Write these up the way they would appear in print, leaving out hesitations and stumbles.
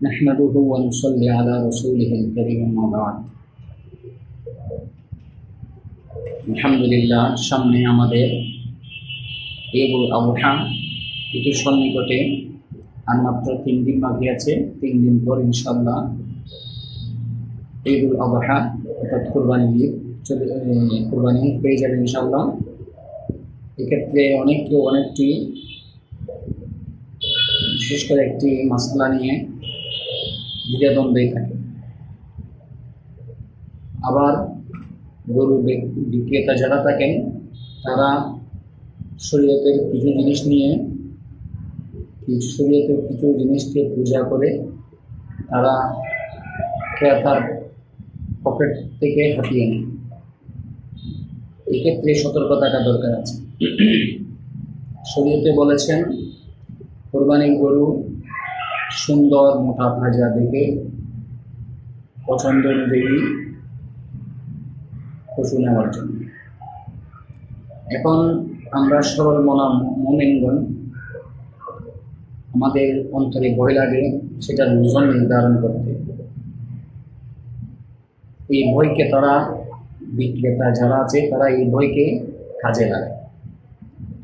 نحمده ونصلي على رسوله الكريم أما بعد আলহামদুলিল্লাহ। সামনে আমাদের ঈদুল আযহা, এটি সন্নিকটে আর মাত্র 3 দিন বাকি আছে। 3 দিন পর ইনশাআল্লাহ ঈদুল আযহা অর্থাৎ কুরবানি ঈদ পেয়ে যাবে ইনশাআল্লাহ। এক্ষেত্রে অনেকটি বিশেষ করে একটি মাসলা নিয়ে দ্বিধাদ্বন্দ্বে থাকে। আবার গরু বিক্রেতা যারা থাকেন তারা শরীয়তের কিছু জিনিসকে পূজা করে তারা ক্রেতার পকেট থেকে হাতিয়ে নেয়। এক্ষেত্রে সতর্ক থাকা দরকার আছে। শরীয়তে বলেছেন কোরবানির গরু সুন্দর মোটা ভাজা দেখে পছন্দ অনুযায়ী পশু নেওয়ার জন্য। এখন আমরা সরল মনা মুমিনগণ, আমাদের অন্তরে ভয় লাগে সেটার ওজন নির্ধারণ করতে। এই ভয়কে তারা বিক্রেতা যারা আছে তারা এই ভয়কে কাজে লাগায়।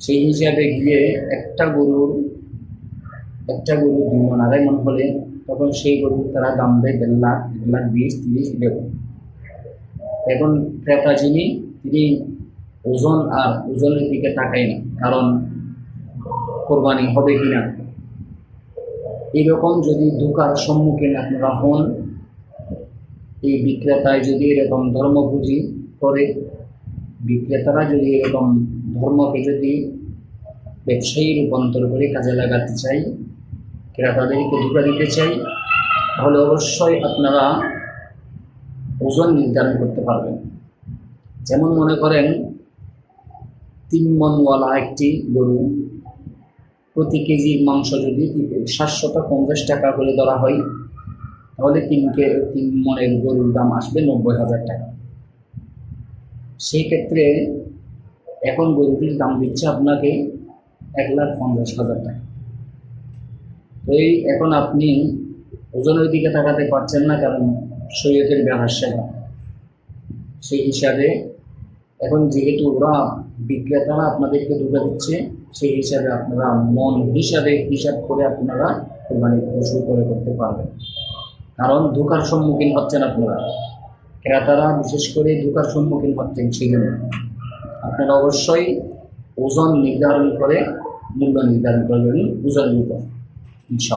সেই হিসাবে গিয়ে একটা গরু 2 মণ 2.5 মণ হলে তখন সেই গরু তারা দাম দেয় 1.5 লাখ, 1.20 লাখ, 30 এরকম। এখন ক্রেতা তিনি ওজনের দিকে তাকায় না, কারণ কোরবানি হবে কিনা। এইরকম যদি ধোঁকার সম্মুখীন আপনারা হন, এই বিক্রেতায় যদি এরকম ধর্মপুঁজি করে, বিক্রেতারা যদি এরকম ধর্মকে যদি ব্যবসায়ী রূপান্তর করে কাজে লাগাতে চাই, ক্রেতাদেরকে ধোঁকা দিতে চাই, তাহলে অবশ্যই আপনারা ওজন নির্ধারণ করতে পারবেন। যেমন মনে করেন 3 মণওয়ালা একটি গরু, প্রতি কেজির মাংস যদি 750 টাকা করে ধরা হয়, তাহলে 3 মণের গরুর দাম আসবে 90,000 টাকা। সেই ক্ষেত্রে এখন গরুটির দাম দিচ্ছে আপনাকে 1,50,000 টাকা। তো এখন আপনি ওজনের দিকে তাকাতে পারছেন না, কারণ শরীয়তের ব্যবহার। সেই হিসাবে এখন যেহেতু ওরা বিক্রেতারা আপনাদেরকে ধোঁকা দিচ্ছে, সেই হিসাবে আপনারা মন হিসাব করে আপনারা কোরবানির পশু ক্রয় করতে পারবেন। কারণ ধোঁকার সম্মুখীন হচ্ছেন আপনারা, ক্রেতারা বিশেষ করে ধোঁকার সম্মুখীন হচ্ছেন। সেই জন্য আপনারা অবশ্যই ওজন নির্ধারণ করে মূল্য নির্ধারণ করবেন ওজনের উপর।